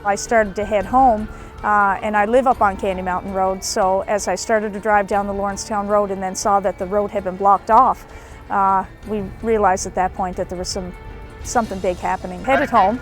I started to head home, and I live up on Candy Mountain Road, so as I started to drive down the Lawrencetown Road and then saw that the road had been blocked off, we realized at that point that there was something big happening. Headed home,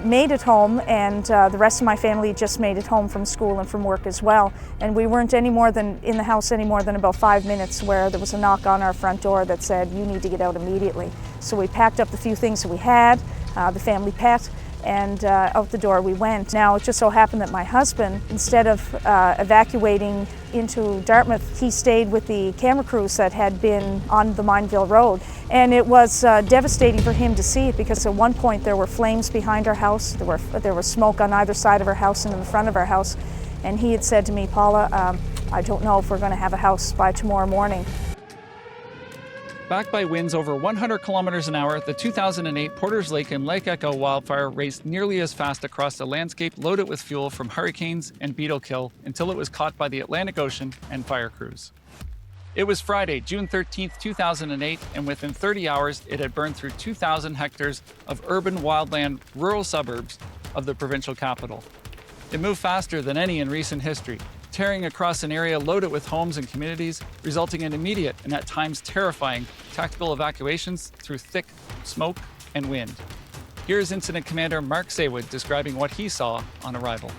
made it home, and the rest of my family just made it home from school and from work as well. And we weren't in the house any more than about 5 minutes where there was a knock on our front door that said, "You need to get out immediately." So we packed up the few things that we had, the family pet, and out the door we went. Now, it just so happened that my husband, instead of evacuating into Dartmouth, he stayed with the camera crews that had been on the Mineville Road. And it was devastating for him to see it, because at one point there were flames behind our house, there was smoke on either side of our house and in the front of our house. And he had said to me, "Paula, I don't know if we're going to have a house by tomorrow morning." Backed by winds over 100 kilometers an hour, the 2008 Porters Lake and Lake Echo wildfire raced nearly as fast across a landscape loaded with fuel from hurricanes and beetle kill until it was caught by the Atlantic Ocean and fire crews. It was Friday, June 13, 2008, and within 30 hours, it had burned through 2,000 hectares of urban wildland rural suburbs of the provincial capital. It moved faster than any in recent history, tearing across an area loaded with homes and communities, resulting in immediate and at times terrifying tactical evacuations through thick smoke and wind. Here's Incident Commander Mark Saywood describing what he saw on arrival.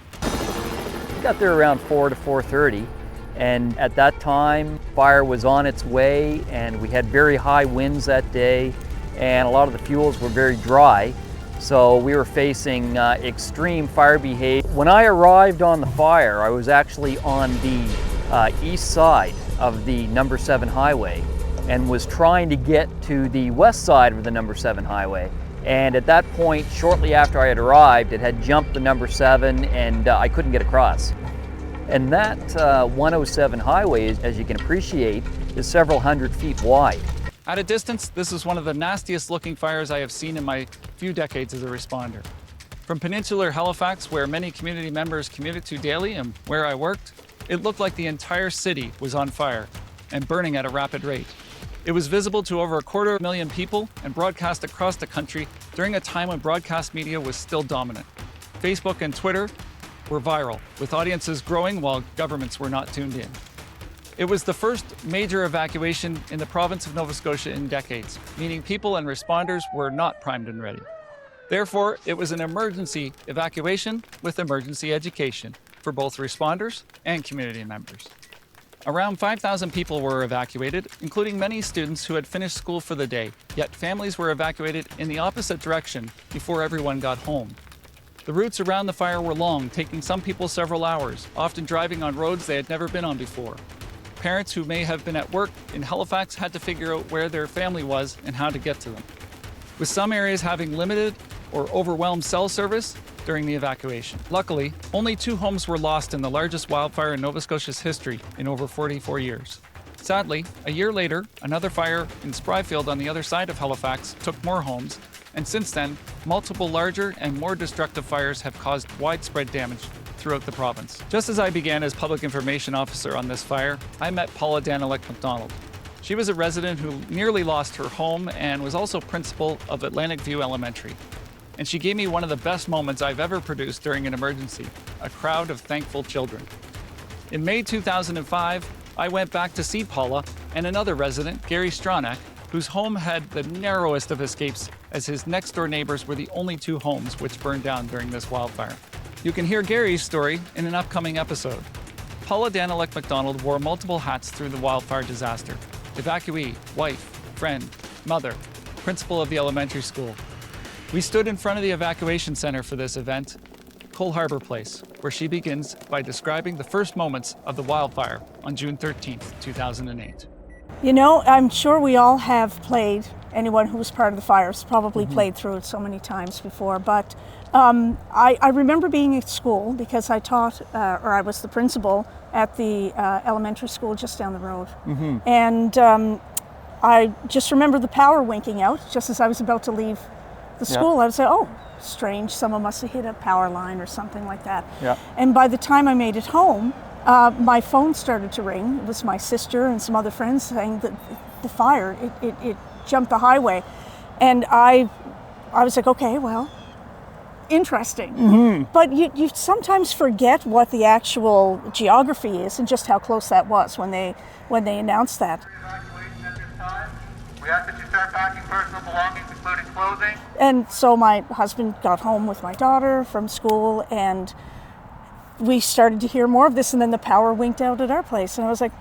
We got there around 4 to 4:30, and at that time, fire was on its way, and we had very high winds that day, and a lot of the fuels were very dry. So we were facing extreme fire behavior. When I arrived on the fire, I was actually on the east side of the number 7 highway and was trying to get to the west side of the number 7 highway. And at that point, shortly after I had arrived, it had jumped the number 7 and I couldn't get across. And that 107 highway, as you can appreciate, is several hundred feet wide. At a distance, this is one of the nastiest looking fires I have seen in my few decades as a responder. From peninsular Halifax, where many community members commuted to daily and where I worked, it looked like the entire city was on fire and burning at a rapid rate. It was visible to over 250,000 people and broadcast across the country during a time when broadcast media was still dominant. Facebook and Twitter were viral, with audiences growing while governments were not tuned in. It was the first major evacuation in the province of Nova Scotia in decades, meaning people and responders were not primed and ready. Therefore, it was an emergency evacuation with emergency education for both responders and community members. Around 5,000 people were evacuated, including many students who had finished school for the day, yet families were evacuated in the opposite direction before everyone got home. The routes around the fire were long, taking some people several hours, often driving on roads they had never been on before. Parents who may have been at work in Halifax had to figure out where their family was and how to get to them, with some areas having limited or overwhelmed cell service during the evacuation. Luckily, only 2 homes were lost in the largest wildfire in Nova Scotia's history in over 44 years. Sadly, a year later, another fire in Spryfield on the other side of Halifax took more homes, and since then, multiple larger and more destructive fires have caused widespread damage throughout the province. Just as I began as public information officer on this fire, I met Paula Danyluk MacDonald. She was a resident who nearly lost her home and was also principal of Atlantic View Elementary. And she gave me one of the best moments I've ever produced during an emergency, a crowd of thankful children. In May 2005, I went back to see Paula and another resident, Gary Stronach, whose home had the narrowest of escapes, as his next-door neighbors were the only 2 homes which burned down during this wildfire. You can hear Gary's story in an upcoming episode. Paula Danyluk MacDonald wore multiple hats through the wildfire disaster: evacuee, wife, friend, mother, principal of the elementary school. We stood in front of the evacuation center for this event, Cole Harbour Place, where she begins by describing the first moments of the wildfire on June 13, 2008. You know, I'm sure we all have played, anyone who was part of the fires probably played through it so many times before, but I remember being at school because I taught, or I was the principal at the elementary school just down the road. And I just remember the power winking out just as I was about to leave the school. I would say, oh, strange, someone must have hit a power line or something like that. And by the time I made it home, my phone started to ring. It was my sister and some other friends saying that the fire, it jumped the highway. And I was like, okay, well, interesting. But you sometimes forget what the actual geography is and just how close that was when they announced that. Evacuation at this time. We ask that you start packing personal belongings, including clothing. And so my husband got home with my daughter from school, and we started to hear more of this, and then the power winked out at our place. And I was like,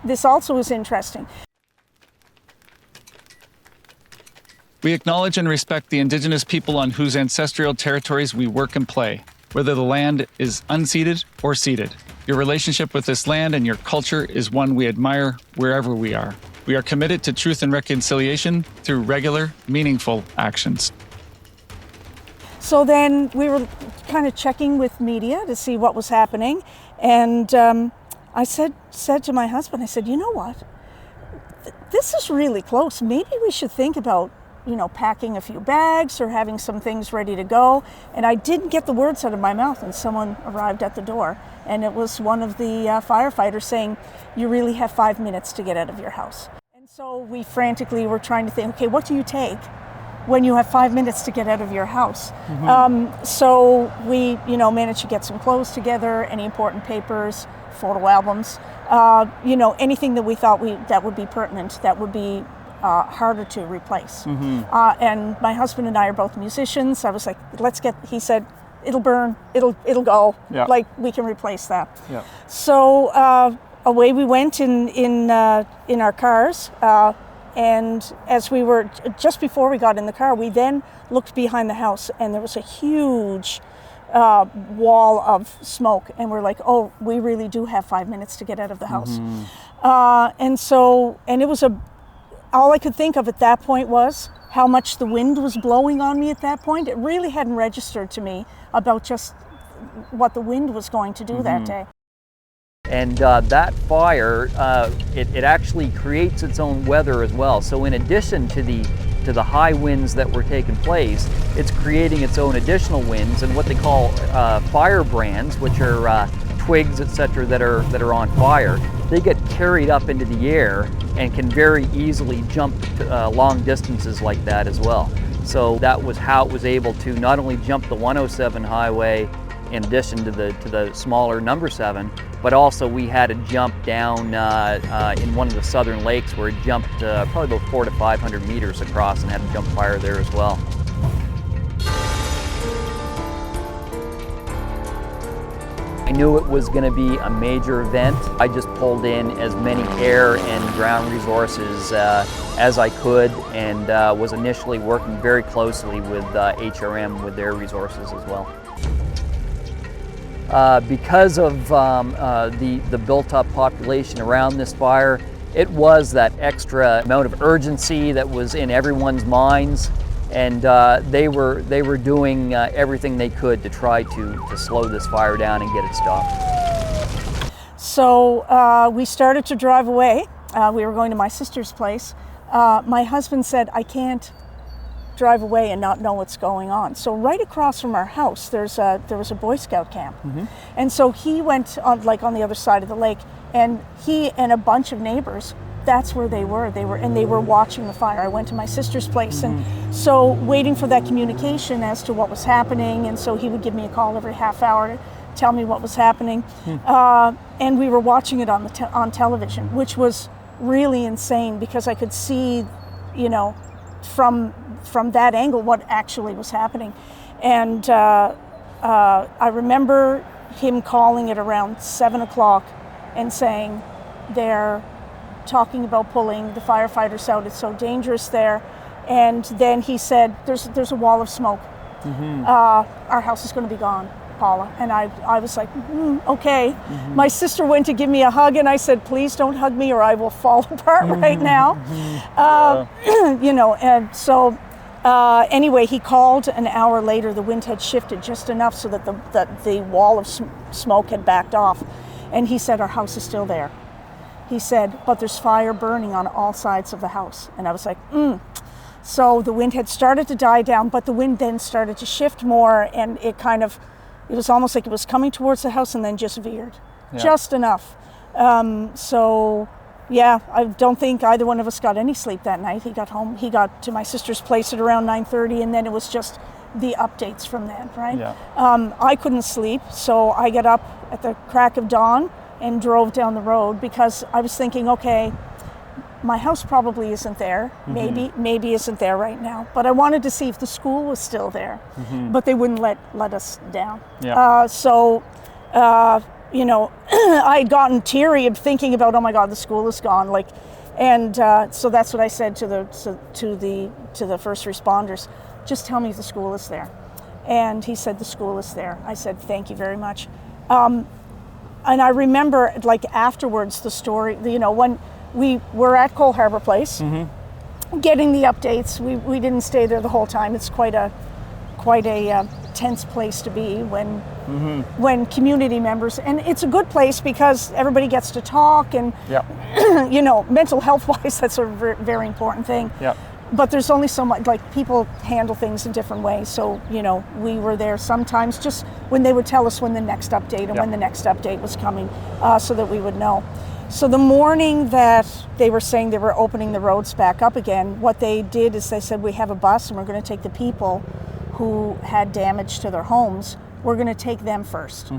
this also is interesting. We acknowledge and respect the Indigenous people on whose ancestral territories we work and play, whether the land is unceded or ceded. Your relationship with this land and your culture is one we admire wherever we are. We are committed to truth and reconciliation through regular, meaningful actions. So then we were kind of checking with media to see what was happening. And I said to my husband, I said, you know what? This is really close. Maybe we should think about packing a few bags or having some things ready to go. And I didn't get the words out of my mouth, and someone arrived at the door. And it was one of the firefighters saying, you really have 5 minutes to get out of your house. And so we frantically were trying to think, okay, what do you take when you have 5 minutes to get out of your house? So we, managed to get some clothes together, any important papers, photo albums, anything that we thought that would be pertinent, that would be harder to replace. And my husband and I are both musicians. I was like, he said, it'll burn, it'll go, like we can replace that. So away we went in our cars. And as we were, just before we got in the car, we then looked behind the house, and there was a huge wall of smoke. And we're like, oh, we really do have 5 minutes to get out of the house. And it was all I could think of at that point was how much the wind was blowing on me at that point. It really hadn't registered to me about just what the wind was going to do that day. And that fire, it actually creates its own weather as well. So in addition to the high winds that were taking place, it's creating its own additional winds and what they call fire brands, which are twigs, etc., that are on fire. They get carried up into the air and can very easily jump long distances like that as well. So that was how it was able to not only jump the 107 highway in addition to the smaller number 7, but also we had to jump down in one of the southern lakes where it jumped probably about 400 to 500 meters across and had to jump fire there as well. I knew it was going to be a major event. I just pulled in as many air and ground resources as I could, and was initially working very closely with HRM with their resources as well. Because of the built-up population around this fire, it was that extra amount of urgency that was in everyone's minds, and they were doing everything they could to try to slow this fire down and get it stopped. So we started to drive away. We were going to my sister's place. My husband said, I can't drive away and not know what's going on. So right across from our house, there was a Boy Scout camp. And so he went on the other side of the lake, and he and a bunch of neighbors, that's where they were. They were watching the fire. I went to my sister's place, and so waiting for that communication as to what was happening. And so he would give me a call every half hour to tell me what was happening. And we were watching it on television, which was really insane because I could see, from that angle what actually was happening. And I remember him calling at around 7 o'clock and saying, they're talking about pulling the firefighters out, it's so dangerous there. And then he said, there's a wall of smoke. Our house is going to be gone, Paula. And I was like, okay. My sister went to give me a hug, and I said, please don't hug me or I will fall apart right now. And so anyway, he called an hour later. The wind had shifted just enough so that the wall of smoke had backed off. And he said, our house is still there. He said, but there's fire burning on all sides of the house. And I was like, So the wind had started to die down, but the wind then started to shift more, and it was almost like it was coming towards the house and then just veered, just enough. I don't think either one of us got any sleep that night. He got home, he got to my sister's place at around 9:30, and then it was just the updates from then, right? Yeah. I couldn't sleep, so I got up at the crack of dawn and drove down the road because I was thinking, okay, my house probably isn't there, maybe isn't there right now, but I wanted to see if the school was still there, but they wouldn't let us down. Yeah. You know, I'd gotten teary of thinking about, oh my God, the school is gone, like, and so that's what I said to the first responders, just tell me if the school is there. And he said, the school is there. I said, thank you very much. And I remember, like, afterwards, the story, you know, when we were at Cole Harbour Place, getting the updates. We didn't stay there the whole time. It's quite a tense place to be when community members, and it's a good place because everybody gets to talk and, you know, mental health wise, that's a very important thing. Yeah. But there's only so much, like, people handle things in different ways. So, you know, we were there sometimes just when they would tell us when the next update and when the next update was coming, so that we would know. So the morning that they were saying they were opening the roads back up again, what they did is they said, we have a bus and we're going to take the people who had damage to their homes. We're going to take them first.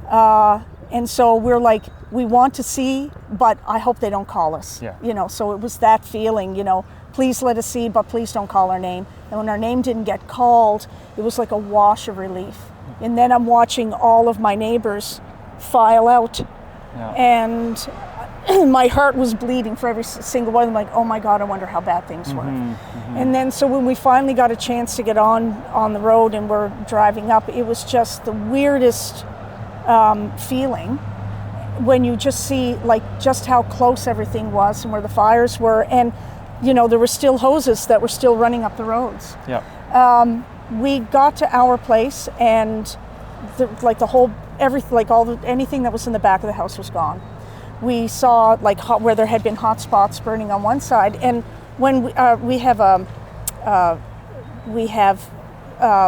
And so we're like, we want to see, but I hope they don't call us. Yeah. You know, so it was that feeling, you know, please let us see, but please don't call our name. And when our name didn't get called, it was like a wash of relief. And then I'm watching all of my neighbors file out. Yeah. And my heart was bleeding for every single one of them, like, oh my God, I wonder how bad things were. And then so when we finally got a chance to get on the road and we're driving up, it was just the weirdest feeling when you just see, like, just how close everything was and where the fires were. And, you know, there were still hoses that were still running up the roads. Yeah. We got to our place and anything that was in the back of the house was gone. We saw, like, where there had been hot spots burning on one side, and when we have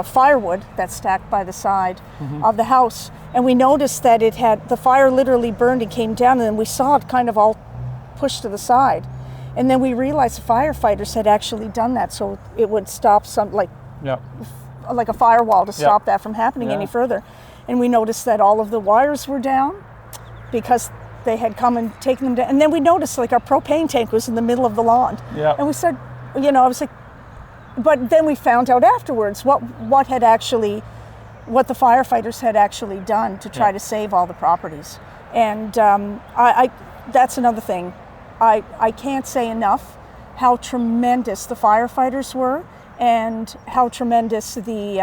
firewood that's stacked by the side of the house, and we noticed that the fire literally burned and came down, and then we saw it kind of all pushed to the side, and then we realized the firefighters had actually done that so it would stop like a firewall to stop that from happening any further. And we noticed that all of the wires were down because they had come and taken them down. And then we noticed, like, our propane tank was in the middle of the lawn. Yeah. And we said, you know, I was like, but then we found out afterwards what the firefighters had actually done to try to save all the properties. And that's another thing. I can't say enough how tremendous the firefighters were and how tremendous the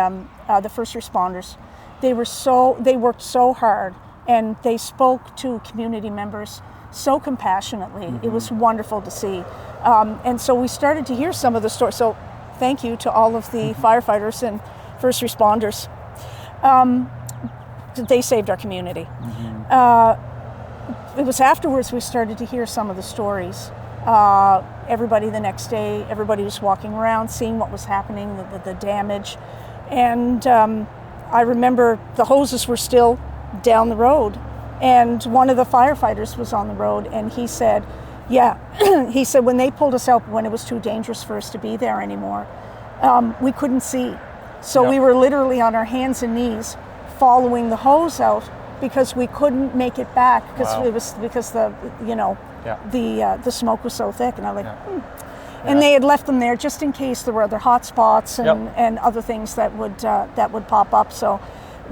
first responders. They worked so hard, and they spoke to community members so compassionately. It was wonderful to see. And so we started to hear some of the stories. So thank you to all of the firefighters and first responders. They saved our community. It was afterwards we started to hear some of the stories. Everybody the next day, everybody was walking around, seeing what was happening, the damage. And I remember the hoses were still down the road, and one of the firefighters was on the road, and he said, he said when they pulled us out, when it was too dangerous for us to be there anymore, we couldn't see. So we were literally on our hands and knees following the hose out because we couldn't make it back because the smoke was so thick. And I'm like, And they had left them there just in case there were other hot spots and other things that would pop up. So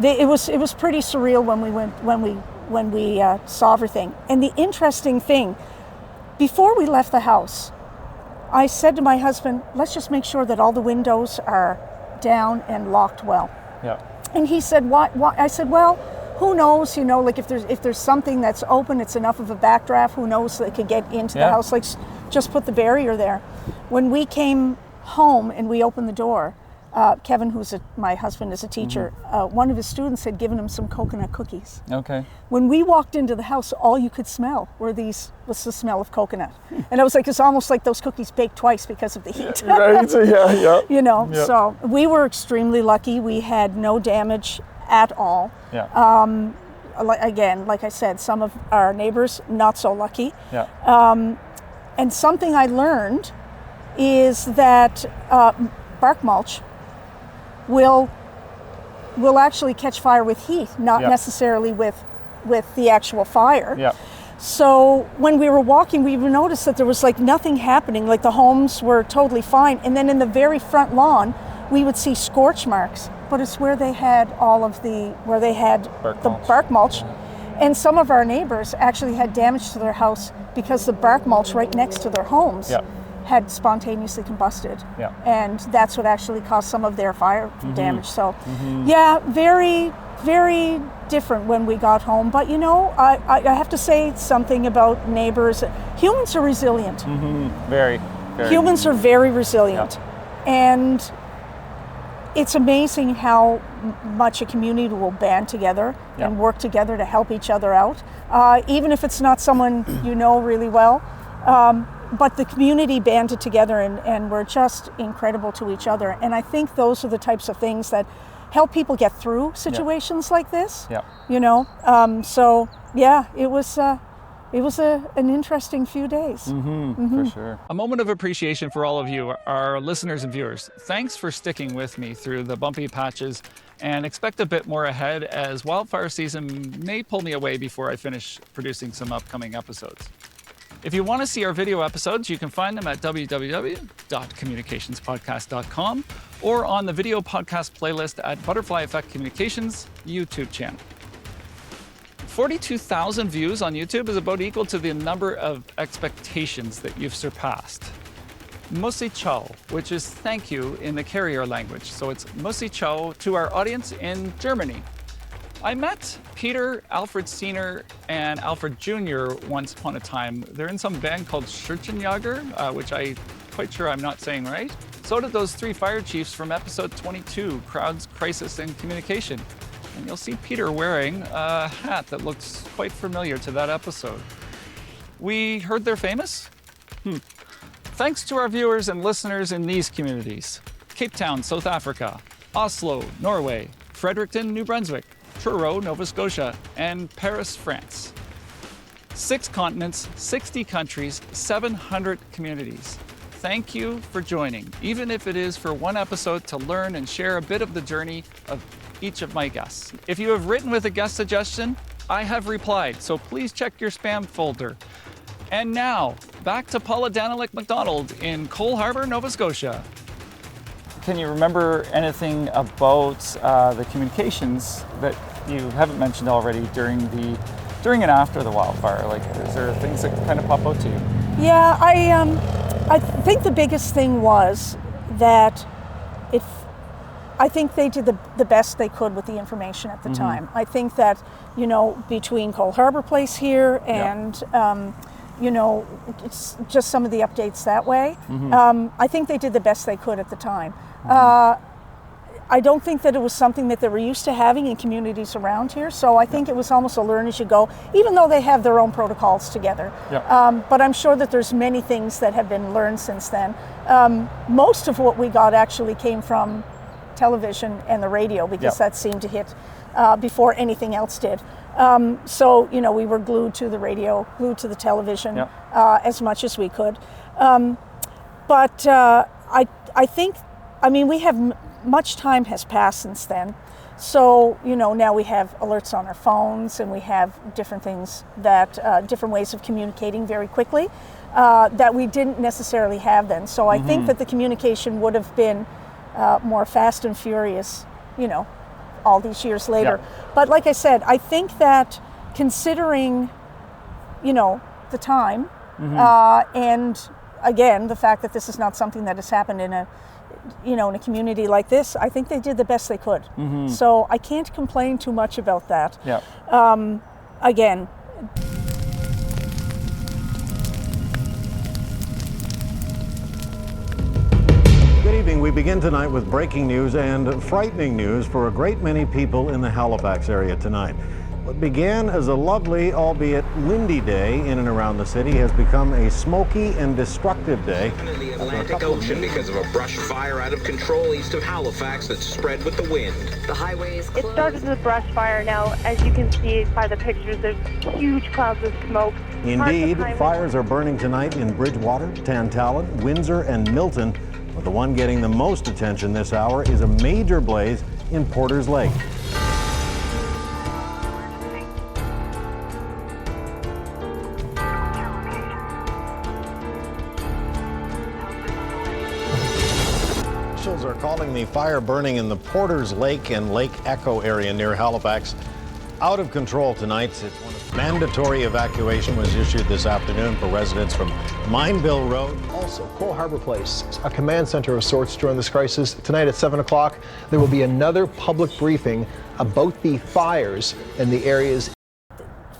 it was pretty surreal when we saw everything. And the interesting thing, before we left the house, I said to my husband, let's just make sure that all the windows are down and locked well. Yeah. And he said, why? I said, well, who knows, like if there's something that's open, it's enough of a backdraft, who knows they could get into the house, like just put the barrier there. When we came home and we opened the door, Kevin, my husband is a teacher, one of his students had given him some coconut cookies. Okay. When we walked into the house, all you could smell was the smell of coconut. And I was like, it's almost like those cookies baked twice because of the heat. Right, yeah. So we were extremely lucky. We had no damage at all. Yeah. Again, like I said, some of our neighbors, not so lucky. Yeah. And something I learned is that bark mulch will actually catch fire with heat, not necessarily with the actual fire. Yeah. So when we were walking, we noticed that there was like nothing happening, like the homes were totally fine. And then in the very front lawn, we would see scorch marks, but it's where they had bark mulch. And some of our neighbors actually had damage to their house because the bark mulch right next to their homes had spontaneously combusted. Yeah. And that's what actually caused some of their fire damage. So yeah, very, very different when we got home. But you know, I have to say something about neighbors. Humans are resilient. Very, very. Humans are very resilient. And it's amazing how much a community will band together and work together to help each other out, even if it's not someone you know really well. But the community banded together and we're just incredible to each other. And I think those are the types of things that help people get through situations like this. Yeah. You know, so yeah, it was an interesting few days. For sure. A moment of appreciation for all of you, our listeners and viewers. Thanks for sticking with me through the bumpy patches, and expect a bit more ahead as wildfire season may pull me away before I finish producing some upcoming episodes. If you want to see our video episodes, you can find them at www.communicationspodcast.com or on the video podcast playlist at Butterfly Effect Communications YouTube channel. 42,000 views on YouTube is about equal to the number of expectations that you've surpassed. Mosi Ciao, which is thank you in the carrier language. So it's Mosi Ciao to our audience in Germany. I met Peter, Alfred Senior, and Alfred Jr. once upon a time. They're in some band called Schürzenjäger, which I'm quite sure I'm not saying right. So did those three fire chiefs from episode 22, Crowds, Crisis, and Communication. And you'll see Peter wearing a hat that looks quite familiar to that episode. We heard they're famous? Thanks to our viewers and listeners in these communities: Cape Town, South Africa; Oslo, Norway; Fredericton, New Brunswick; Truro, Nova Scotia; and Paris, France. 6 continents, 60 countries, 700 communities. Thank you for joining, even if it is for one episode to learn and share a bit of the journey of each of my guests. If you have written with a guest suggestion, I have replied, so please check your spam folder. And now, back to Paula Danyluk MacDonald in Cole Harbour, Nova Scotia. Can you remember anything about the communications that you haven't mentioned already during and after the wildfire? Like, is there things that kind of pop out to you? Yeah, I think the biggest thing was that I think they did the best they could with the information at the time. I think that, you know, between Cole Harbour Place here and, you know, it's just some of the updates that way, I think they did the best they could at the time. I don't think that it was something that they were used to having in communities around here, so I think it was almost a learn as you go, even though they have their own protocols together. But I'm sure that there's many things that have been learned since then. Most of what we got actually came from television and the radio, because that seemed to hit before anything else did. So, you know, we were glued to the radio, glued to the television as much as we could. But I think, I mean, we have much time has passed since then. So, you know, now we have alerts on our phones, and we have different things that, different ways of communicating very quickly that we didn't necessarily have then. So I think that the communication would have been more fast and furious, you know, all these years later. But like I said, I think that considering, you know, the time, and again, the fact that this is not something that has happened in a, you know, in a community like this, I think they did the best they could. So I can't complain too much about that. Again, Good evening. We begin tonight with breaking news and frightening news for a great many people in the Halifax area tonight. What began as a lovely, albeit windy day in and around the city has become a smoky and destructive day. In the Atlantic Ocean because of a brush fire out of control east of Halifax that spread with the wind. The highway is closed. It started with a brush fire. Now, as you can see by the pictures, there's huge clouds of smoke. Indeed, fires are burning tonight in Bridgewater, Tantallon, Windsor, and Milton. But the one getting the most attention this hour is a major blaze in Porters Lake. Officials are calling the fire burning in the Porters Lake and Lake Echo area near Halifax out of control tonight. Mandatory evacuation was issued this afternoon for residents from Mineville Road. Also, Coal Harbour Place, a command center of sorts during this crisis. Tonight at 7 o'clock, there will be another public briefing about the fires in the areas.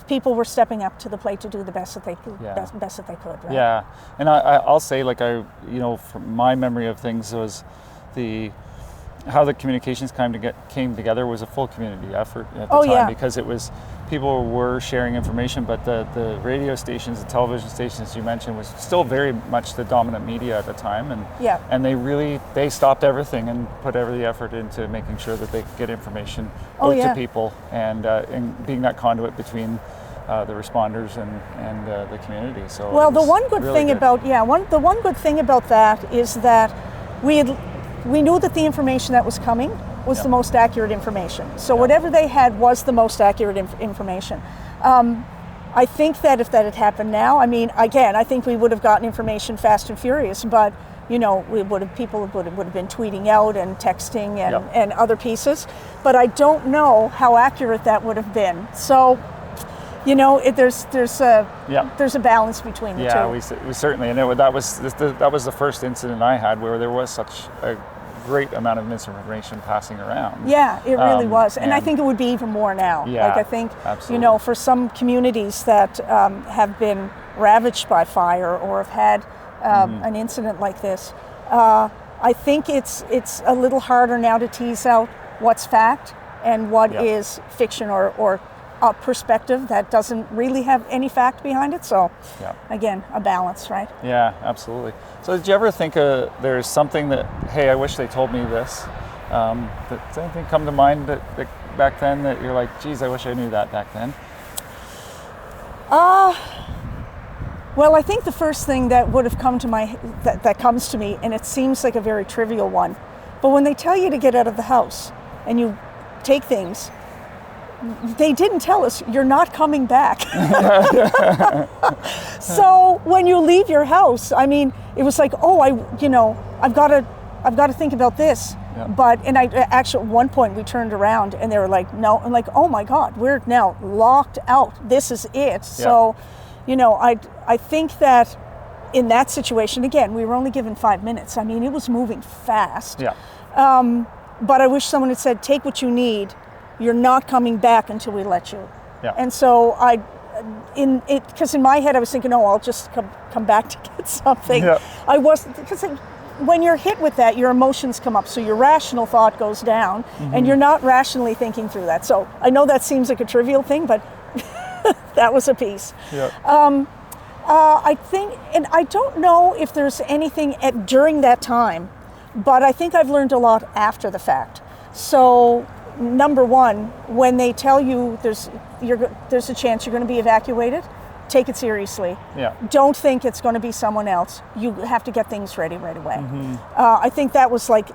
People were stepping up to the plate to do the best that they could, best that they could, right? Yeah, and I'll say, like, from my memory of things was how the communications came together was a full community effort at the time, because it was people were sharing information, but the radio stations, the television stations you mentioned was still very much the dominant media at the time, and they stopped everything and put every effort into making sure that they could get information out to people, and being that conduit between the responders and the community. So well, the one good thing about that is that we knew that the information that was coming was the most accurate information. So whatever they had was the most accurate information. I think that if that had happened now, I mean, again, I think we would have gotten information fast and furious, but people would have been tweeting out and texting and other pieces. But I don't know how accurate that would have been. So, there's a balance between the two. Yeah, we certainly, and that was the first incident I had where there was such a great amount of misinformation passing around. Yeah, it really was, and I think it would be even more now. Yeah, like I think, absolutely. For some communities that have been ravaged by fire or have had an incident like this, I think it's a little harder now to tease out what's fact and what is fiction or a perspective that doesn't really have any fact behind it. So again, a balance, right? Yeah, absolutely. So did you ever think there's something that, hey, I wish they told me this? Does anything come to mind that back then that you're like, geez, I wish I knew that back then? Well, I think the first thing that would have come to that comes to me, and it seems like a very trivial one, but when they tell you to get out of the house and you take things, they didn't tell us you're not coming back. So when you leave your house, I mean, it was like, oh, I've got to think about this. Yeah. But I actually at one point we turned around and they were like, no, I'm like, oh my God, we're now locked out. This is it. Yeah. So, I think that in that situation, again, we were only given 5 minutes. I mean, it was moving fast. Yeah. But I wish someone had said, take what you need. You're not coming back until we let you. Yeah. And so because in my head I was thinking, oh, I'll just come back to get something. Yeah. I wasn't, because when you're hit with that, your emotions come up, so your rational thought goes down, and you're not rationally thinking through that. So I know that seems like a trivial thing, but that was a piece. Yeah. I think, and I don't know if there's anything during that time, but I think I've learned a lot after the fact. So, number one, when they tell you there's a chance you're going to be evacuated, take it seriously. Yeah. Don't think it's going to be someone else. You have to get things ready right away. I think that was like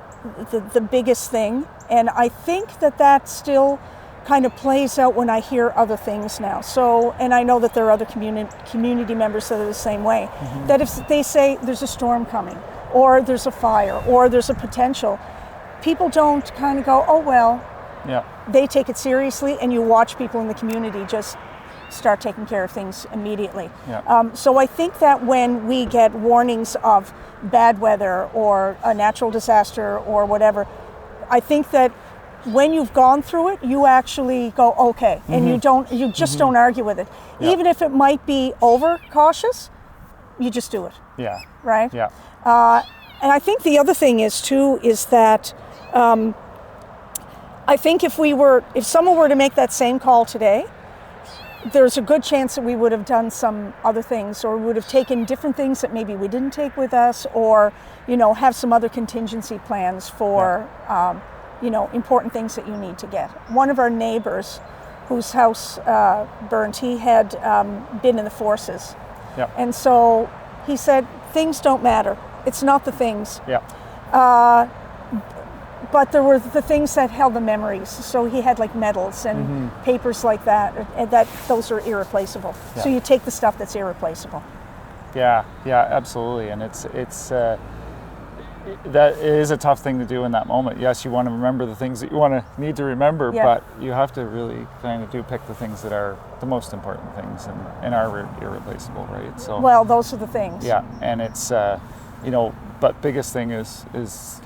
the biggest thing, and I think that still kind of plays out when I hear other things now. So, and I know that there are other community members that are the same way. That if they say there's a storm coming, or there's a fire, or there's a potential, people don't kind of go, oh well. Yeah. They take it seriously, and you watch people in the community just start taking care of things immediately. Yeah. So I think that when we get warnings of bad weather or a natural disaster or whatever, I think that when you've gone through it, you actually go, okay, and you just don't argue with it. Yeah. Even if it might be overcautious, you just do it. Yeah. Right? Yeah. And I think the other thing is that I think if someone were to make that same call today, there's a good chance that we would have done some other things, or would have taken different things that maybe we didn't take with us, or, have some other contingency plans for, important things that you need to get. One of our neighbors whose house burned, he had been in the forces. Yeah. And so he said, things don't matter. It's not the things. Yeah. But there were the things that held the memories. So he had like medals and papers like that, and those are irreplaceable. Yeah. So you take the stuff that's irreplaceable. Yeah, absolutely. And that is a tough thing to do in that moment. Yes, you want to remember the things that you need to remember, but you have to really kind of pick the things that are the most important things and are irreplaceable, right? So well, those are the things. Yeah, and it's but biggest thing is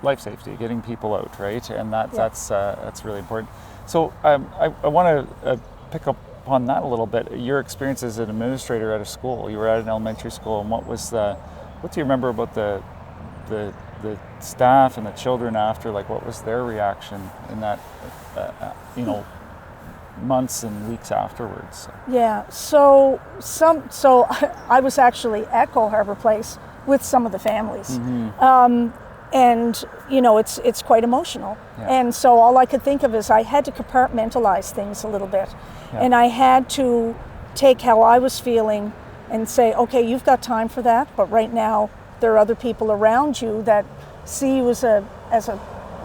life safety, getting people out, right? And that's really important. So I want to pick up on that a little bit. Your experience as an administrator at a school. You were at an elementary school, and what do you remember about the staff and the children after? Like, what was their reaction in that months and weeks afterwards? Yeah. So I was actually at Cole Harbour Place with some of the families. And it's quite emotional. Yeah. And so all I could think of is I had to compartmentalize things a little bit. Yeah. And I had to take how I was feeling and say, okay, you've got time for that, but right now there are other people around you that see you as a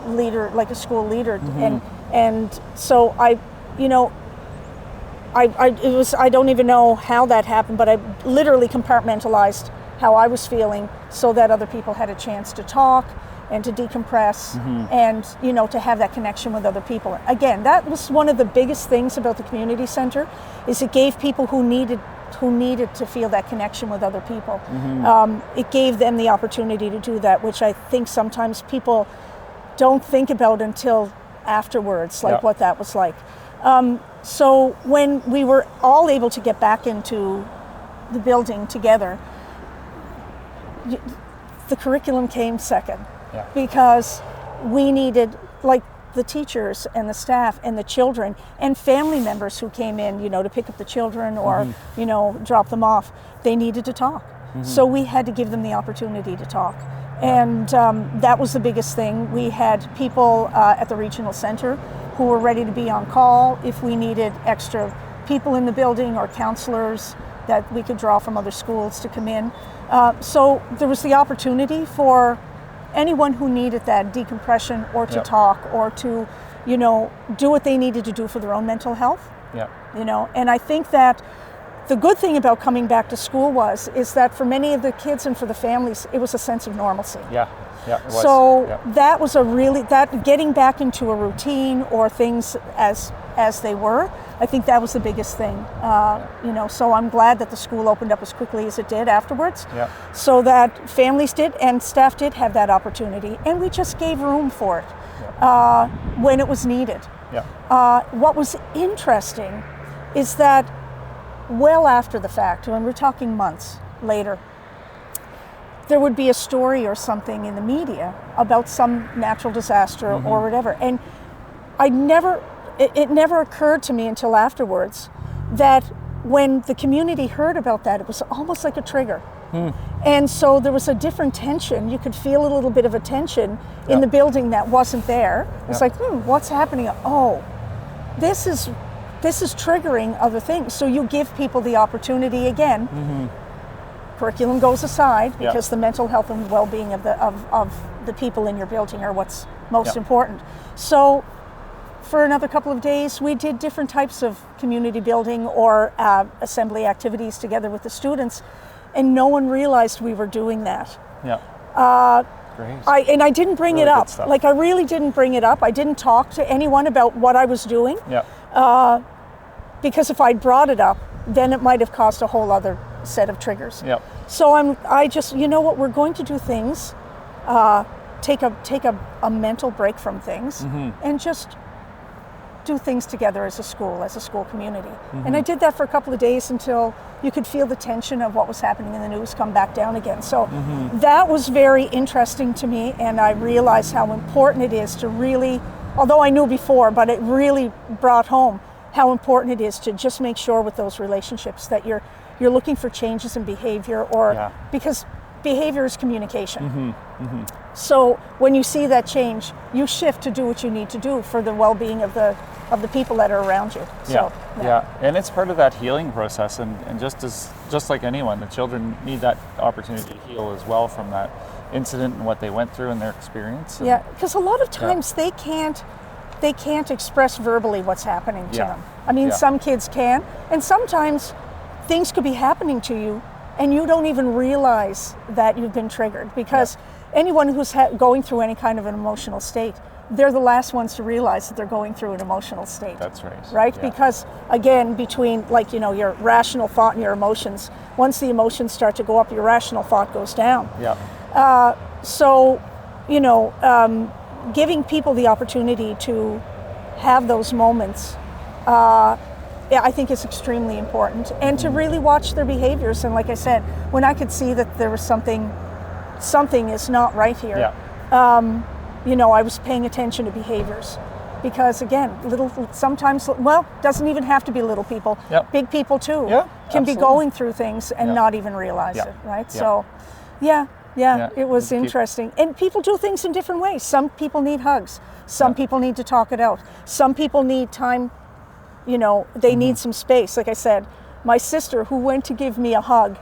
leader, like a school leader. And so I don't even know how that happened, but I literally compartmentalized how I was feeling so that other people had a chance to talk and to decompress and, to have that connection with other people. Again, that was one of the biggest things about the community center, is it gave people who needed to feel that connection with other people. It gave them the opportunity to do that, which I think sometimes people don't think about until afterwards, like what that was like. So when we were all able to get back into the building together, the curriculum came second, because we needed, like, the teachers and the staff and the children and family members who came in, to pick up the children or, drop them off. They needed to talk. So we had to give them the opportunity to talk. And that was the biggest thing. We had people at the regional center who were ready to be on call if we needed extra people in the building or counselors that we could draw from other schools to come in. So there was the opportunity for anyone who needed that decompression or to talk or to, do what they needed to do for their own mental health. And I think that the good thing about coming back to school is that for many of the kids and for the families, it was a sense of normalcy. It was. So that was that getting back into a routine or things as they were, I think that was the biggest thing. So I'm glad that the school opened up as quickly as it did afterwards, so that families did and staff did have that opportunity, and we just gave room for it when it was needed. What was interesting is that well after the fact, when we're talking months later, there would be a story or something in the media about some natural disaster or whatever, and it never occurred to me until afterwards that when the community heard about that, it was almost like a trigger. And so there was a different tension. You could feel a little bit of a tension in the building that wasn't there. It's like, what's happening? Oh, this is triggering other things. So you give people the opportunity again. Curriculum goes aside because the mental health and well-being of the people in your building are what's most important. So for another couple of days, we did different types of community building or assembly activities together with the students, and no one realized we were doing that. Great. I didn't bring it up. Like, I really didn't bring it up. I didn't talk to anyone about what I was doing. Because if I'd brought it up, then it might have caused a whole other set of triggers. So I just, we're going to do things, take a mental break from things, and just do things together as a school community. And I did that for a couple of days until you could feel the tension of what was happening in the news come back down again. So that was very interesting to me, and I realized how important it is to really, although I knew before, but it really brought home how important it is to just make sure with those relationships that you're looking for changes in behavior, or because behavior is communication. So when you see that change, you shift to do what you need to do for the well-being of the people that are around you. So, and it's part of that healing process, and just like anyone, the children need that opportunity to heal as well from that incident and what they went through and their experience. And, yeah, because a lot of times they can't express verbally what's happening to them. I mean, some kids can, and sometimes things could be happening to you and you don't even realize that you've been triggered, because anyone who's going through any kind of an emotional state, they're the last ones to realize that they're going through an emotional state. That's right. Right? Yeah. Because again, between your rational thought and your emotions, once the emotions start to go up, your rational thought goes down. Yeah. So, giving people the opportunity to have those moments, I think is extremely important, and to really watch their behaviors. And like I said, when I could see that there was something is not right here, I was paying attention to behaviors, because again, sometimes doesn't even have to be little people. Big people too can be going through things and not even realize it, right? So, it was interesting. And people do things in different ways. Some people need hugs. Some people need to talk it out. Some people need time, they need some space. Like I said, my sister, who went to give me a hug,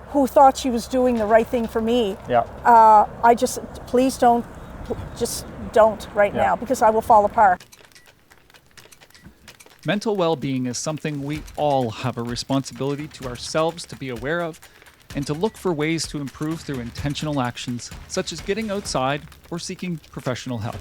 who thought she was doing the right thing for me, please don't right now, because I will fall apart. Mental well-being is something we all have a responsibility to ourselves to be aware of, and to look for ways to improve through intentional actions, such as getting outside or seeking professional help.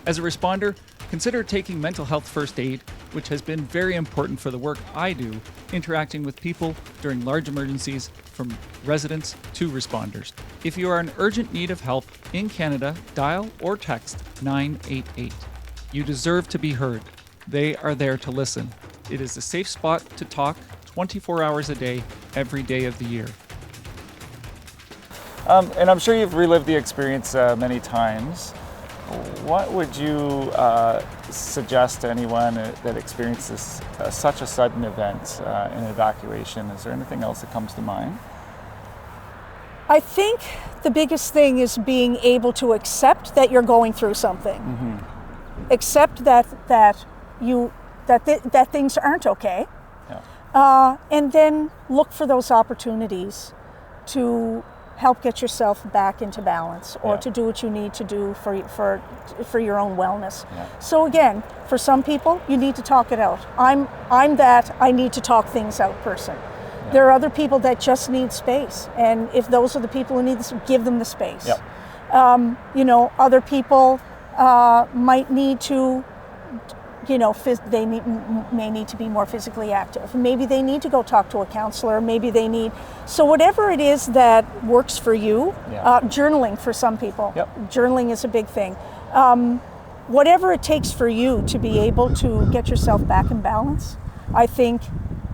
As a responder, consider taking mental health first aid, which has been very important for the work I do, interacting with people during large emergencies, from residents to responders. If you are in urgent need of help in Canada, dial or text 988. You deserve to be heard. They are there to listen. It is a safe spot to talk 24 hours a day, every day of the year. And I'm sure you've relived the experience many times. What would you suggest to anyone that experiences such a sudden event in evacuation? Is there anything else that comes to mind? I think the biggest thing is being able to accept that you're going through something. Mm-hmm. Accept that things aren't okay, and then look for those opportunities to help get yourself back into balance, or to do what you need to do for your own wellness. So again, for some people, you need to talk it out. I'm that I need to talk things out person. There are other people that just need space, and if those are the people who need this, give them the space. Other people might need to, may need to be more physically active. Maybe they need to go talk to a counselor. Maybe they need, so whatever it is that works for you. Journaling for some people. Journaling is a big thing. Whatever it takes for you to be able to get yourself back in balance, I think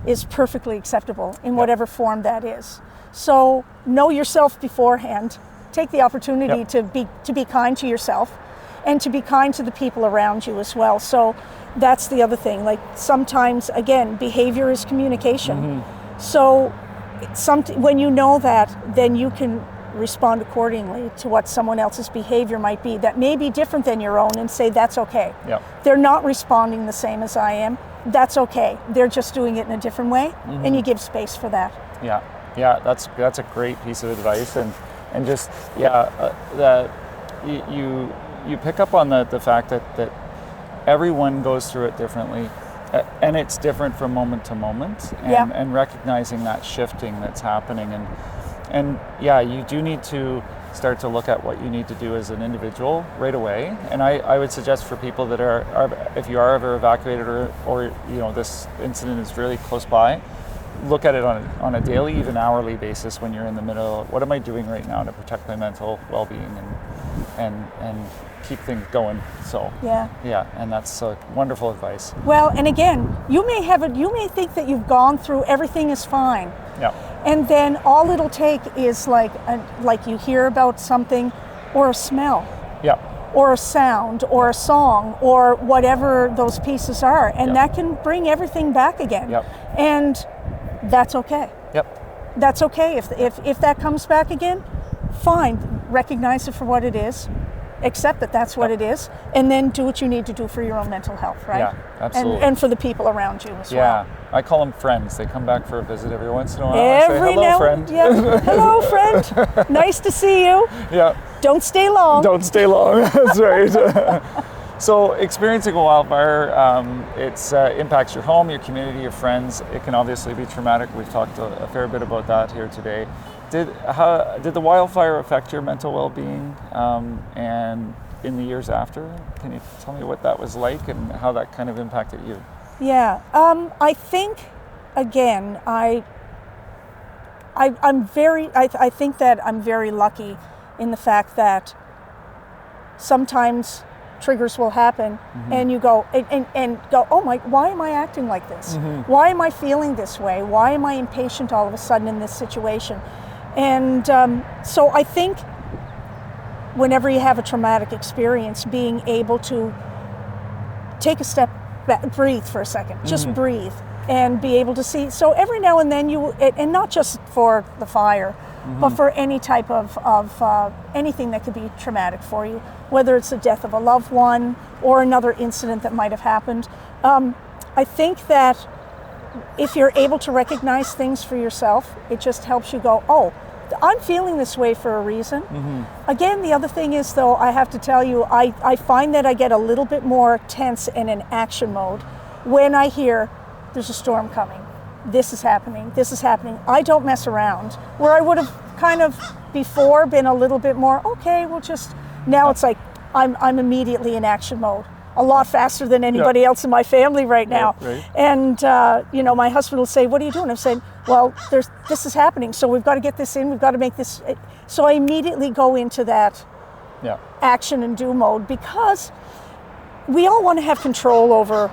is perfectly acceptable in whatever form that is. So know yourself beforehand. Take the opportunity to be kind to yourself, and to be kind to the people around you as well. So that's the other thing. Like sometimes, again, behavior is communication. Mm-hmm. So when you know that, then you can respond accordingly to what someone else's behavior might be that may be different than your own, and say that's okay. They're not responding the same as I am. That's okay. They're just doing it in a different way, and you give space for that. That's a great piece of advice, and just that you pick up on the fact that everyone goes through it differently, and it's different from moment to moment, and recognizing that shifting that's happening, and you do need to start to look at what you need to do as an individual right away. And I would suggest for people that are if you are ever evacuated or this incident is really close by, look at it on a daily, even hourly basis when you're in the middle. What am I doing right now to protect my mental well-being and keep things going? So and that's wonderful advice. Well, and again, you may think that you've gone through, everything is fine. And then all it'll take is like you hear about something, or a smell, or a sound, or a song, or whatever those pieces are, and that can bring everything back again. And that's okay. That's okay. If that comes back again, fine. Recognize it for what it is, accept that that's what it is, and then do what you need to do for your own mental health, right? Yeah, absolutely. And for the people around you as well. Yeah, I call them friends. They come back for a visit every once in a while. I say, hello, friend. Yeah. Hello, friend. Nice to see you. Yeah. Don't stay long. Don't stay long. That's right. So experiencing a wildfire, it impacts your home, your community, your friends. It can obviously be traumatic. We've talked a fair bit about that here today. Did the wildfire affect your mental well-being and in the years after? Can you tell me what that was like and how that kind of impacted you? Yeah, I think, again, I think that I'm very lucky in the fact that sometimes triggers will happen and you go and go, oh my, why am I acting like this? Why am I feeling this way? Why am I impatient all of a sudden in this situation? And so I think whenever you have a traumatic experience, being able to take a step back, breathe for a second, just breathe, and be able to see. So every now and then and not just for the fire, but for any type of anything that could be traumatic for you, whether it's the death of a loved one or another incident that might have happened. I think that if you're able to recognize things for yourself, it just helps you go, oh, I'm feeling this way for a reason. Again, the other thing is, though, I have to tell you, I find that I get a little bit more tense and in action mode when I hear there's a storm coming. This is happening. This is happening. I don't mess around. Where I would have kind of before been a little bit more, okay, we'll just, now it's like I'm immediately in action mode. A lot faster than anybody else in my family right now. And, my husband will say, what are you doing? I'm saying, well, this is happening, so we've got to get this in, we've got to make this. So I immediately go into that action and do mode, because we all want to have control over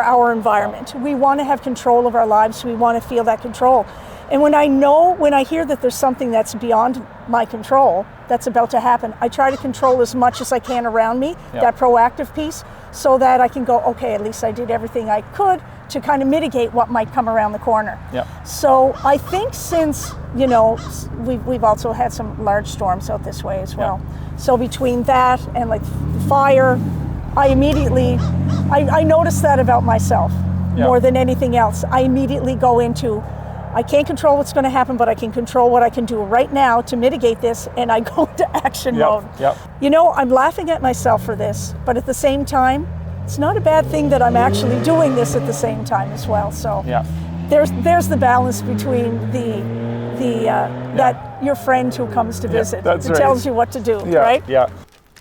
our environment. We want to have control of our lives. We want to feel that control. And when I hear that there's something that's beyond my control that's about to happen, I try to control as much as I can around me, that proactive piece, so that I can go, okay, at least I did everything I could to kind of mitigate what might come around the corner. So I think since, we've also had some large storms out this way as well. So between that and like fire, I immediately, I noticed that about myself more than anything else. I immediately go into, I can't control what's going to happen, but I can control what I can do right now to mitigate this, and I go into action mode. I'm laughing at myself for this, but at the same time, it's not a bad thing that I'm actually doing this at the same time as well. So there's the balance between that your friend who comes to visit, who tells you what to do, right?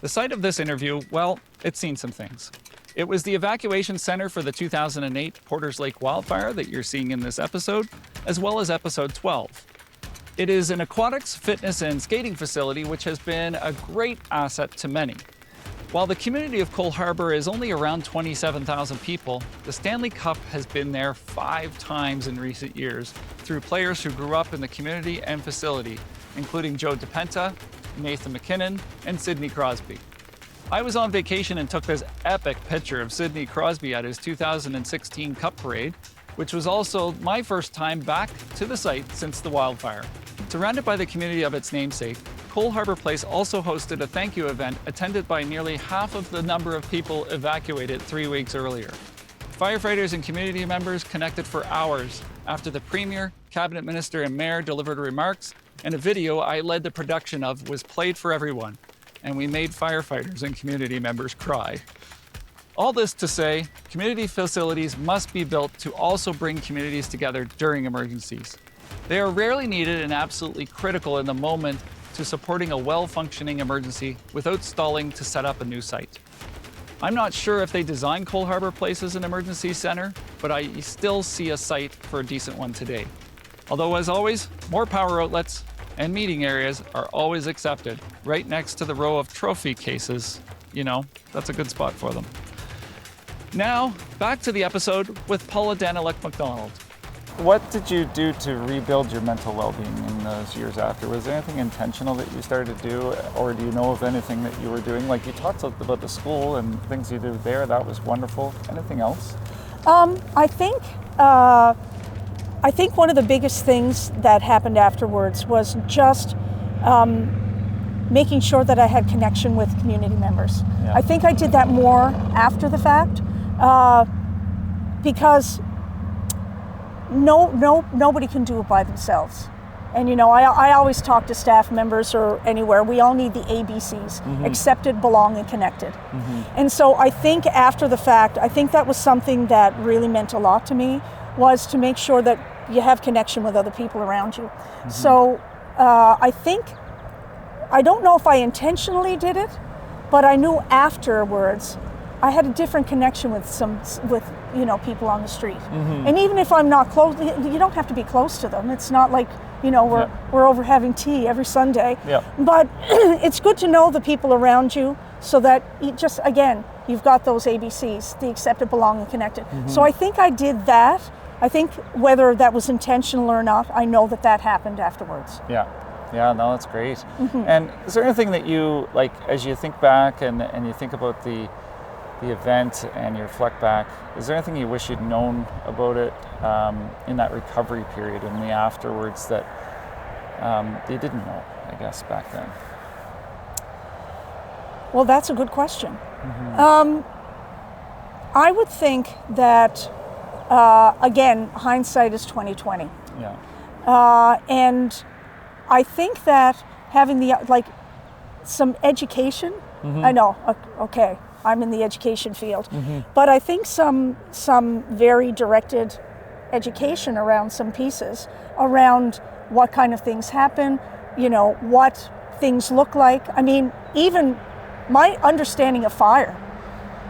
The site of this interview, well, it's seen some things. It was the evacuation center for the 2008 Porters Lake wildfire that you're seeing in this episode, as well as episode 12. It is an aquatics, fitness, and skating facility which has been a great asset to many. While the community of Cole Harbour is only around 27,000 people, the Stanley Cup has been there 5 times in recent years through players who grew up in the community and facility, including Joe DePenta, Nathan McKinnon, and Sidney Crosby. I was on vacation and took this epic picture of Sidney Crosby at his 2016 Cup Parade, which was also my first time back to the site since the wildfire. Surrounded by the community of its namesake, Cole Harbour Place also hosted a thank you event attended by nearly half of the number of people evacuated 3 weeks earlier. Firefighters and community members connected for hours after the Premier, Cabinet Minister, and Mayor delivered remarks, and a video I led the production of was played for everyone, and we made firefighters and community members cry. All this to say, community facilities must be built to also bring communities together during emergencies. They are rarely needed and absolutely critical in the moment to supporting a well-functioning emergency without stalling to set up a new site. I'm not sure if they designed Cole Harbour Place as an emergency center, but I still see a site for a decent one today. Although, as always, more power outlets and meeting areas are always accepted, right next to the row of trophy cases. That's a good spot for them. Now, back to the episode with Paula Danyluk MacDonald. What did you do to rebuild your mental well-being in those years after? Was there anything intentional that you started to do, or do you know of anything that you were doing? Like, you talked about the school and things you did there, that was wonderful. Anything else? I think one of the biggest things that happened afterwards was just making sure that I had connection with community members. Yeah. I think I did that more after the fact, because nobody can do it by themselves. And you know, I always talk to staff members or anywhere, we all need the ABCs, accepted, belong, and connected. And so I think after the fact, I think that was something that really meant a lot to me, was to make sure that you have connection with other people around you. So I think, I don't know if I intentionally did it, but I knew afterwards I had a different connection with you know, people on the street. And even if I'm not close, you don't have to be close to them. It's not like, you know, we're over having tea every Sunday. But it's good to know the people around you, so that you just, again, you've got those ABCs, the accepted, belong, and connected. So I think I did that. I think whether that was intentional or not, I know that that happened afterwards. Yeah, no, that's great. And is there anything that you, like, as you think back and you think about the event and you reflect back, is there anything you wish you'd known about it in that recovery period and the afterwards that you didn't know, I guess, back then? Well, that's a good question. I would think that, again, hindsight is 20/20. And I think that having the, like, some education, I know, okay, I'm in the education field, but I think some very directed education around some pieces, around what kind of things happen, you know, what things look like. I mean, even my understanding of fire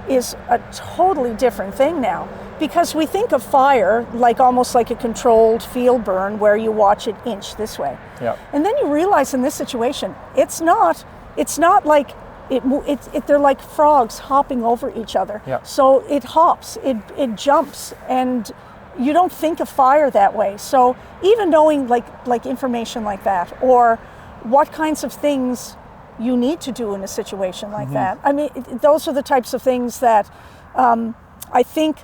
is a totally different thing now, because we think of fire like almost like a controlled field burn where you watch it inch this way. And then you realize in this situation, it's not like they're like frogs hopping over each other. So it hops, it jumps, and you don't think of fire that way. So even knowing like information like that, or what kinds of things you need to do in a situation like that. I mean, those are the types of things that I think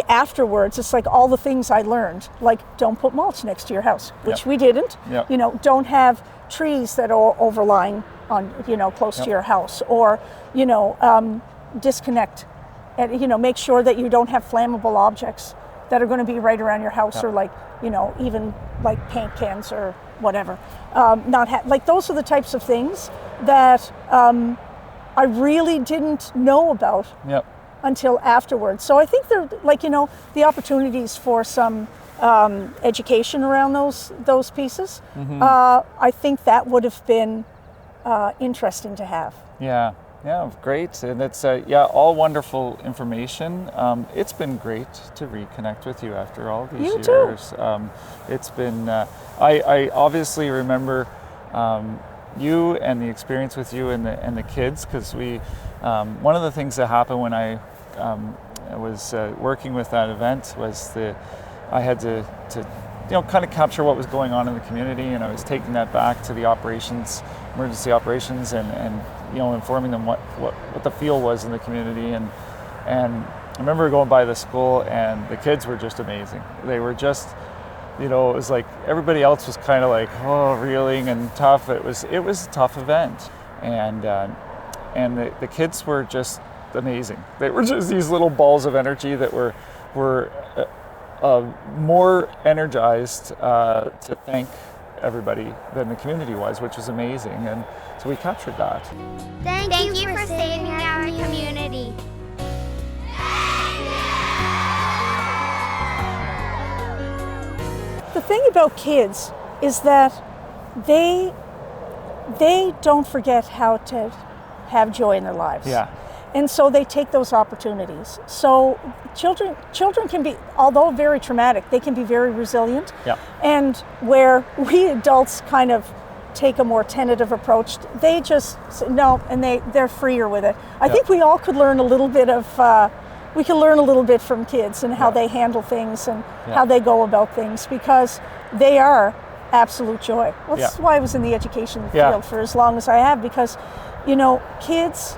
afterwards, it's like all the things I learned, like don't put mulch next to your house, which we didn't. You know, don't have trees that are overlying on, you know, close to your house, or, you know, disconnect, and, you know, make sure that you don't have flammable objects that are going to be right around your house, or like, you know, even like paint cans or whatever. Like, those are the types of things that I really didn't know about until afterwards. So I think they're, like, you know, the opportunities for some education around those pieces. I think that would have been interesting to have. Yeah, great. And it's all wonderful information. It's been great to reconnect with you after all these years. It's been, I obviously remember you and the experience with you and the kids, because we, one of the things that happened when I was working with that event was I had to you know, kind of capture what was going on in the community, and I was taking that back to the emergency operations, and you know, informing them what the feel was in the community, and I remember going by the school, and the kids were just amazing. They were just, you know, it was like everybody else was kind of like, oh, reeling and tough. It was a tough event, and the kids were just amazing. They were just these little balls of energy that were more energized to thank everybody than the community was, which was amazing, and so we captured that. Thank you for saving our community. The thing about kids is that they don't forget how to have joy in their lives. And so they take those opportunities. So children can be, although very traumatic, they can be very resilient. And where we adults kind of take a more tentative approach, they just no, and they're freer with it. I think we all could learn a little bit from kids and how they handle things and how they go about things, because they are absolute joy. Well, that's why I was in the education field for as long as I have, because, you know, kids,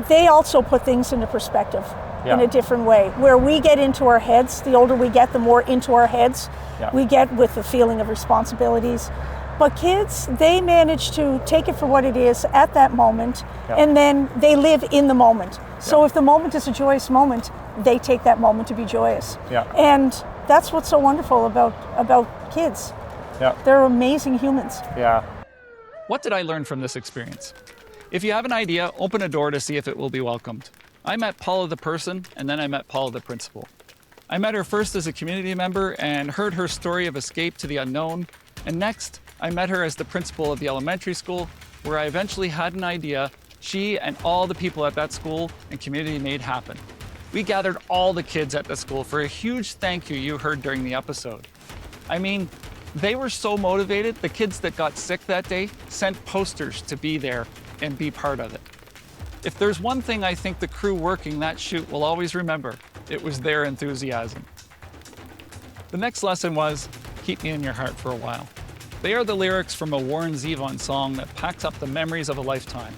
they also put things into perspective in a different way. Where we get into our heads, the older we get, the more into our heads we get with the feeling of responsibilities. But kids, they manage to take it for what it is at that moment, and then they live in the moment. So if the moment is a joyous moment, they take that moment to be joyous. And that's what's so wonderful about kids. They're amazing humans. What did I learn from this experience? If you have an idea, open a door to see if it will be welcomed. I met Paula the person, and then I met Paula the principal. I met her first as a community member and heard her story of escape to the unknown. And next, I met her as the principal of the elementary school, where I eventually had an idea she and all the people at that school and community made happen. We gathered all the kids at the school for a huge thank you heard during the episode. I mean, they were so motivated, the kids that got sick that day sent posters to be there and be part of it. If there's one thing I think the crew working that shoot will always remember, it was their enthusiasm. The next lesson was, keep me in your heart for a while. They are the lyrics from a Warren Zevon song that packs up the memories of a lifetime.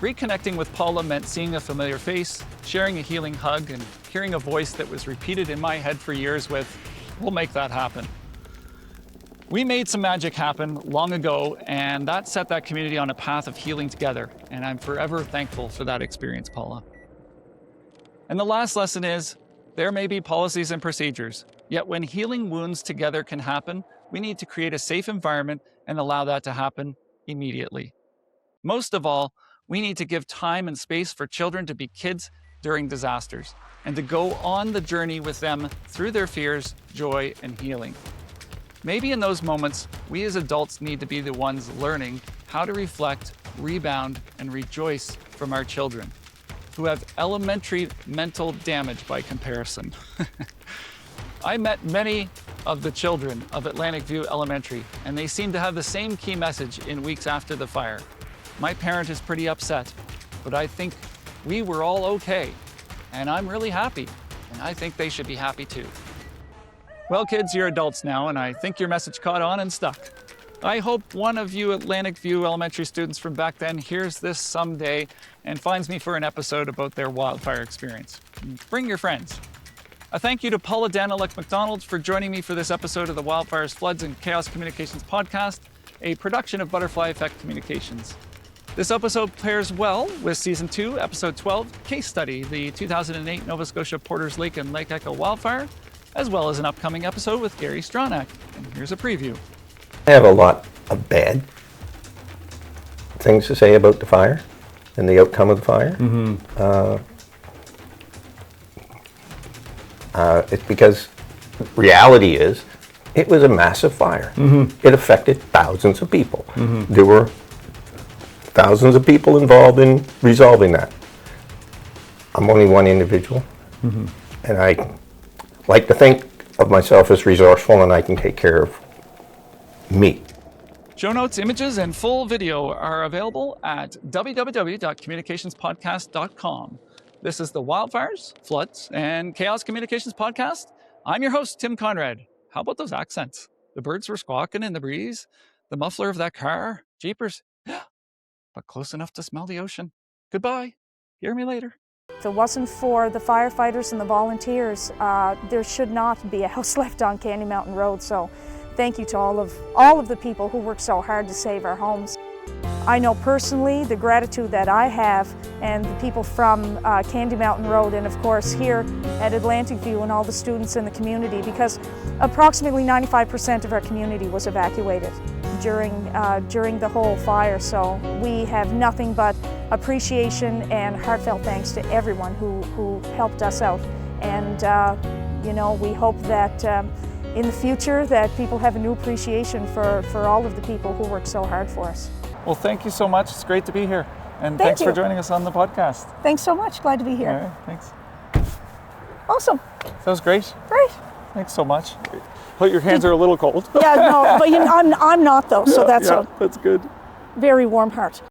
Reconnecting with Paula meant seeing a familiar face, sharing a healing hug, and hearing a voice that was repeated in my head for years with, "We'll make that happen." We made some magic happen long ago, and that set that community on a path of healing together, and I'm forever thankful for that experience, Paula. And the last lesson is, there may be policies and procedures, yet when healing wounds together can happen, we need to create a safe environment and allow that to happen immediately. Most of all, we need to give time and space for children to be kids during disasters and to go on the journey with them through their fears, joy, and healing. Maybe in those moments, we as adults need to be the ones learning how to reflect, rebound, and rejoice from our children, who have elementary mental damage by comparison. I met many of the children of Atlantic View Elementary, and they seem to have the same key message in weeks after the fire. My parent is pretty upset, but I think we were all okay, and I'm really happy, and I think they should be happy too. Well, kids, you're adults now, and I think your message caught on and stuck. I hope one of you Atlantic View Elementary students from back then hears this someday and finds me for an episode about their wildfire experience. Bring your friends. A thank you to Paula Danyluk MacDonald for joining me for this episode of the Wildfires, Floods, and Chaos Communications podcast, a production of Butterfly Effect Communications. This episode pairs well with Season 2, Episode 12, Case Study, the 2008 Nova Scotia Porters Lake and Lake Echo wildfire, as well as an upcoming episode with Gary Stronach. And here's a preview. I have a lot of bad things to say about the fire and the outcome of the fire. It's because reality is it was a massive fire. It affected thousands of people. There were thousands of people involved in resolving that. I'm only one individual, and I like to think of myself as resourceful, and I can take care of me. Show notes, images, and full video are available at www.communicationspodcast.com. This is the Wildfires, Floods, and Chaos Communications podcast. I'm your host, Tim Conrad. How about those accents? The birds were squawking in the breeze, the muffler of that car, jeepers, but close enough to smell the ocean. Goodbye. Hear me later. If it wasn't for the firefighters and the volunteers, there should not be a house left on Candy Mountain Road. So thank you to all of the people who worked so hard to save our homes. I know personally the gratitude that I have and the people from Candy Mountain Road, and of course here at Atlantic View and all the students in the community, because approximately 95% of our community was evacuated during the whole fire. So we have nothing but appreciation and heartfelt thanks to everyone who helped us out. And you know, we hope that in the future that people have a new appreciation for all of the people who worked so hard for us. Well, thank you so much. It's great to be here. And thanks for joining us on the podcast. Thanks so much. Glad to be here. All right, thanks. Awesome. That was great. Great. Thanks so much. But your hands are a little cold. Yeah, no, but I'm not though, so that's that's good. very warm heart.